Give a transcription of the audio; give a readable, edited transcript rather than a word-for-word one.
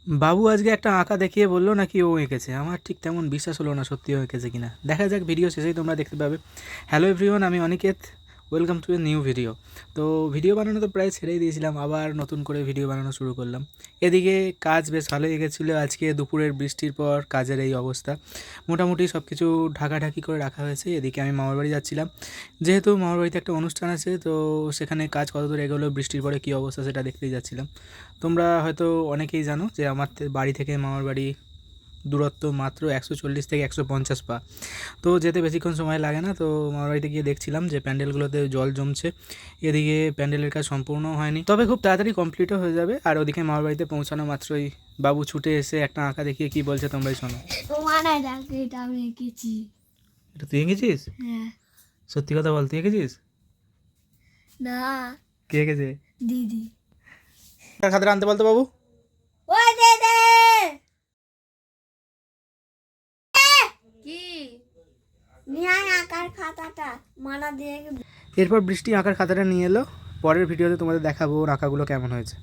বাবু আজকে একটা আঁকা দেখিয়ে বললো নাকি ও এঁকেছে। আমার ঠিক তেমন বিশ্বাস হলো না সত্যি ও এঁকেছে কিনা। দেখা যাক, ভিডিও শেষেই তোমরা দেখতে পাবে। হ্যালো এভরিওয়ান, আমি Aniket, welcome to a new video. তো ভিডিও বানানো তো প্রায় ছেড়েই দিয়েছিলাম, আবার নতুন করে ভিডিও বানানো শুরু করলাম। এদিকে কাজ বেশ ভালোই এগেছিলো। আজকে দুপুরের বৃষ্টির পর কাজের এই অবস্থা। মোটামুটি সব কিছু ঢাকাঢাকি করে রাখা হয়েছে। এদিকে আমি মামার বাড়ি যাচ্ছিলাম, যেহেতু মামার বাড়িতে একটা অনুষ্ঠান আছে, তো সেখানে কাজ কতদূর এগোলো, বৃষ্টির পরে কী অবস্থা সেটা দেখতেই যাচ্ছিলাম। তোমরা হয়তো অনেকেই জানো যে আমার বাড়ি থেকে মামার বাড়ি দূরত্ব মাত্র 140 থেকে 150 পা। তো যেতে বেশিক্ষণ সময় লাগে না। তো মামার বাড়িতে গিয়ে দেখছিলাম যে প্যান্ডেলগুলোতে জল জমছে। এদিকে প্যান্ডেলের কাজ সম্পূর্ণ হয়নি, তবে খুব তাড়াতাড়ি কমপ্লিটও হয়ে যাবে। আর ওদিকে মামার বাড়িতে পৌঁছানো মাত্রই বাবু ছুটে এসে একটা আঁকা দেখিয়ে কী বলছে তোমরাই শোনো। এটা আমি এঁকেছি। এটা তুই এঁকেছিস? হ্যাঁ। সত্যি কথা বল, তুই এঁকেছিস? না, কে এঁকেছে? দিদি। খাতাটা আনতে বলতো বাবু। ওই দে দে। কি নিয়ে আয় আঁকার খাতাটা, মানা দিয়ে। এরপর বৃষ্টি আঁকার খাতাটা নিয়ে এলো। পরের ভিডিওতে তোমাদের দেখাবো ওর আঁকাগুলো কেমন হয়েছে।